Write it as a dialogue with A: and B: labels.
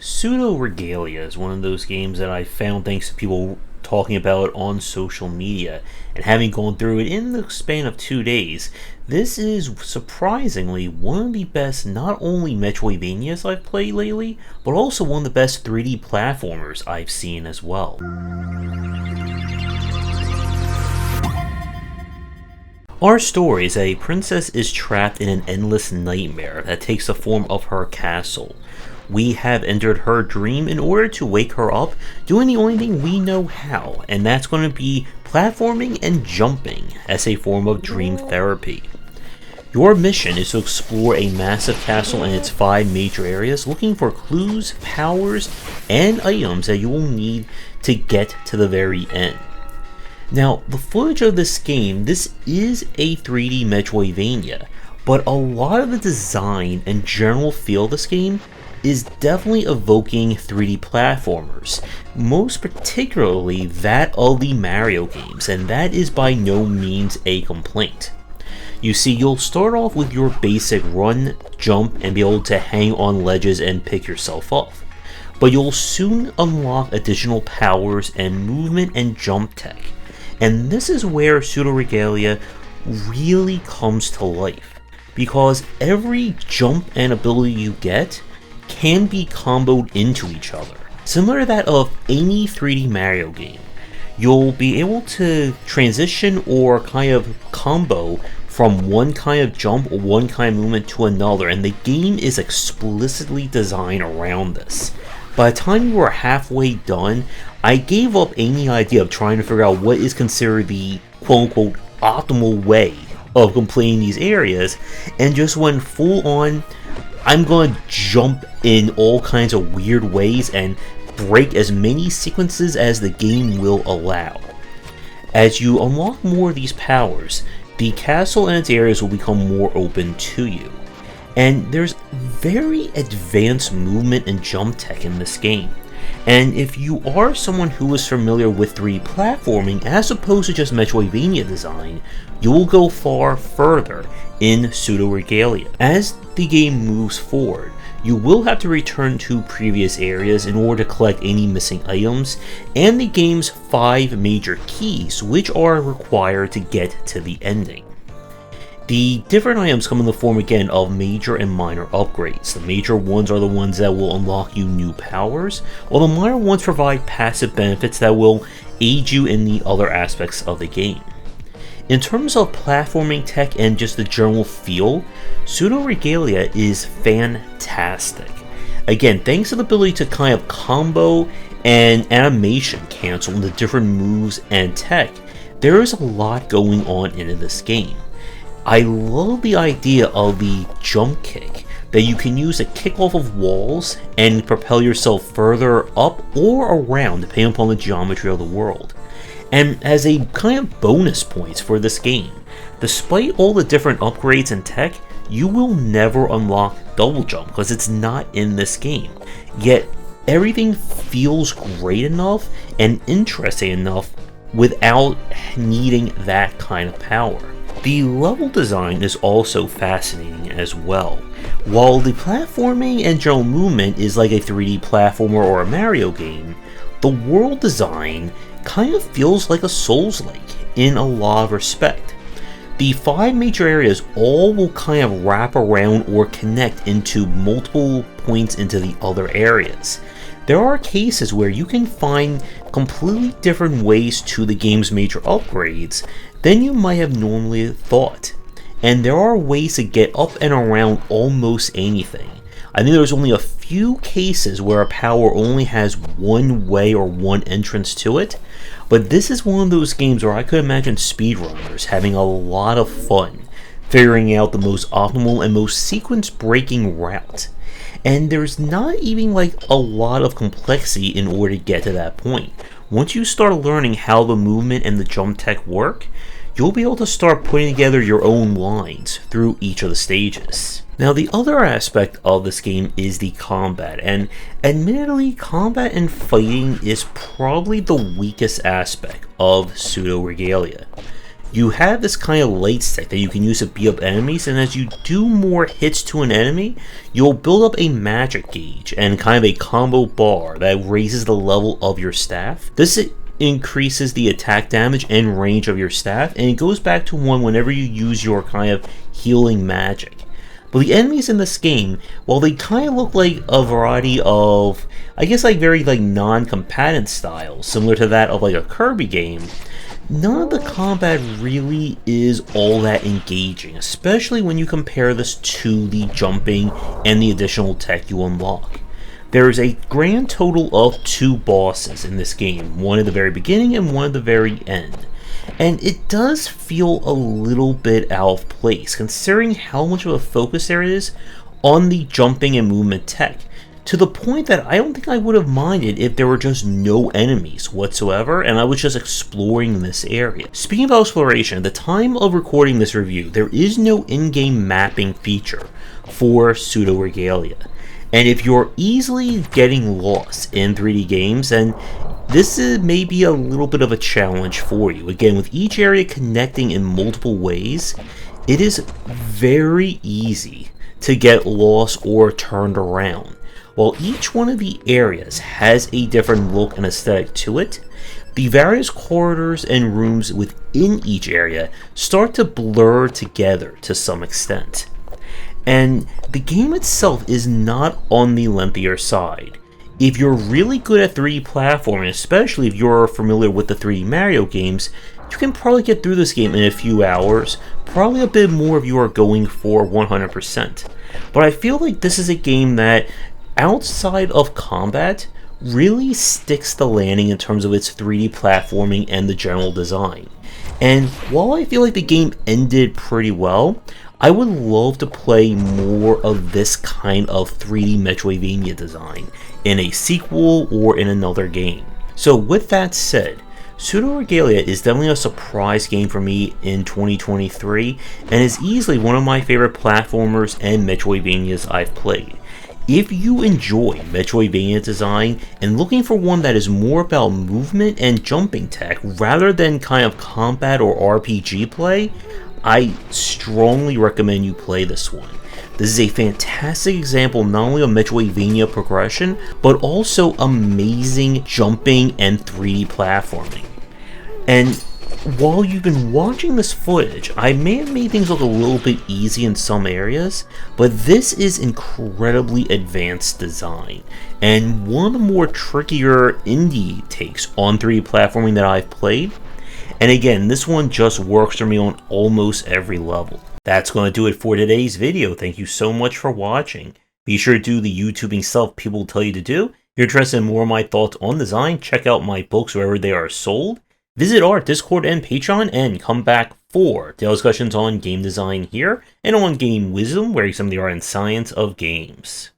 A: Pseudoregalia is one of those games that I found thanks to people talking about it on social media, and having gone through it in the span of 2 days, this is surprisingly one of the best not only Metroidvanias I've played lately, but also one of the best 3D platformers I've seen as well. Our story is a princess is trapped in an endless nightmare that takes the form of her castle. We have entered her dream in order to wake her up, doing the only thing we know how, and that's going to be platforming and jumping as a form of dream therapy. Your mission is to explore a massive castle and its 5 major areas, looking for clues, powers, and items that you will need to get to the very end. Now, the footage of this game, this is a 3D Metroidvania, but a lot of the design and general feel of this game is definitely evoking 3D platformers, most particularly that of the Mario games, and that is by no means a complaint. You see, you'll start off with your basic run, jump, and be able to hang on ledges and pick yourself off, but you'll soon unlock additional powers and movement and jump tech, and this is where Pseudoregalia really comes to life, because every jump and ability you get can be comboed into each other. Similar to that of any 3D Mario game, you'll be able to transition or kind of combo from one kind of jump or one kind of movement to another, and the game is explicitly designed around this. By the time you were halfway done, I gave up any idea of trying to figure out what is considered the quote-unquote optimal way of completing these areas, and just went full on, I'm going to jump in all kinds of weird ways and break as many sequences as the game will allow. As you unlock more of these powers, the castle and its areas will become more open to you. And there's very advanced movement and jump tech in this game. And if you are someone who is familiar with 3D platforming as opposed to just Metroidvania design, you will go far further in Pseudoregalia. As the game moves forward, you will have to return to previous areas in order to collect any missing items, and the game's 5 major keys, which are required to get to the ending. The different items come in the form again of major and minor upgrades. The major ones are the ones that will unlock you new powers, while the minor ones provide passive benefits that will aid you in the other aspects of the game. In terms of platforming tech and just the general feel, Pseudoregalia is fantastic. Again, thanks to the ability to kind of combo and animation cancel into different moves and tech, there is a lot going on in this game. I love the idea of the jump kick that you can use to kick off of walls and propel yourself further up or around depending upon the geometry of the world. And as a kind of bonus points for this game, despite all the different upgrades and tech, you will never unlock double jump because it's not in this game. Yet everything feels great enough and interesting enough without needing that kind of power. The level design is also fascinating as well. While the platforming and general movement is like a 3D platformer or a Mario game, the world design kind of feels like a Souls-like in a lot of respect. The 5 major areas all will kind of wrap around or connect into multiple points into the other areas. There are cases where you can find completely different ways to the game's major upgrades than you might have normally thought. And there are ways to get up and around almost anything. I think there's only a few cases where a power only has one way or one entrance to it, but this is one of those games where I could imagine speedrunners having a lot of fun figuring out the most optimal and most sequence-breaking route. And there's not even like a lot of complexity in order to get to that point. Once you start learning how the movement and the jump tech work, you'll be able to start putting together your own lines through each of the stages. Now, the other aspect of this game is the combat, and admittedly, combat and fighting is probably the weakest aspect of Pseudoregalia. You have this kind of light stick that you can use to beat up enemies, and as you do more hits to an enemy, you'll build up a magic gauge and kind of a combo bar that raises the level of your staff. This increases the attack damage and range of your staff, and it goes back to 1 whenever you use your kind of healing magic. But the enemies in this game, while they kind of look like a variety of, I guess like very like non-combatant styles, similar to that of like a Kirby game, none of the combat really is all that engaging, especially when you compare this to the jumping and the additional tech you unlock. There is a grand total of 2 bosses in this game, one at the very beginning and one at the very end. And it does feel a little bit out of place, considering how much of a focus there is on the jumping and movement tech, to the point that I don't think I would have minded if there were just no enemies whatsoever and I was just exploring this area. Speaking of exploration, at the time of recording this review, there is no in-game mapping feature for Pseudoregalia. And if you're easily getting lost in 3D games, then this is maybe a little bit of a challenge for you. Again, with each area connecting in multiple ways, it is very easy to get lost or turned around. While each one of the areas has a different look and aesthetic to it, the various corridors and rooms within each area start to blur together to some extent. And the game itself is not on the lengthier side. If you're really good at 3D platforming, especially if you're familiar with the 3D Mario games, you can probably get through this game in a few hours, probably a bit more if you are going for 100%. But I feel like this is a game that, outside of combat, really sticks the landing in terms of its 3D platforming and the general design. And while I feel like the game ended pretty well, I would love to play more of this kind of 3D Metroidvania design in a sequel or in another game. So with that said, Pseudoregalia is definitely a surprise game for me in 2023 and is easily one of my favorite platformers and Metroidvanias I've played. If you enjoy Metroidvania design and looking for one that is more about movement and jumping tech rather than kind of combat or RPG play, I strongly recommend you play this one. This is a fantastic example not only of Metroidvania progression, but also amazing jumping and 3D platforming. And while you've been watching this footage, I may have made things look a little bit easy in some areas, but this is incredibly advanced design, and one of the more trickier indie takes on 3D platforming that I've played. And again, this one just works for me on almost every level. That's going to do it for today's video. Thank you so much for watching. Be sure to do the YouTubing stuff people tell you to do. If you're interested in more of my thoughts on design, check out my books wherever they are sold. Visit our Discord and Patreon, and come back for discussions on game design here, and on game wisdom, where you some of the art and science of games.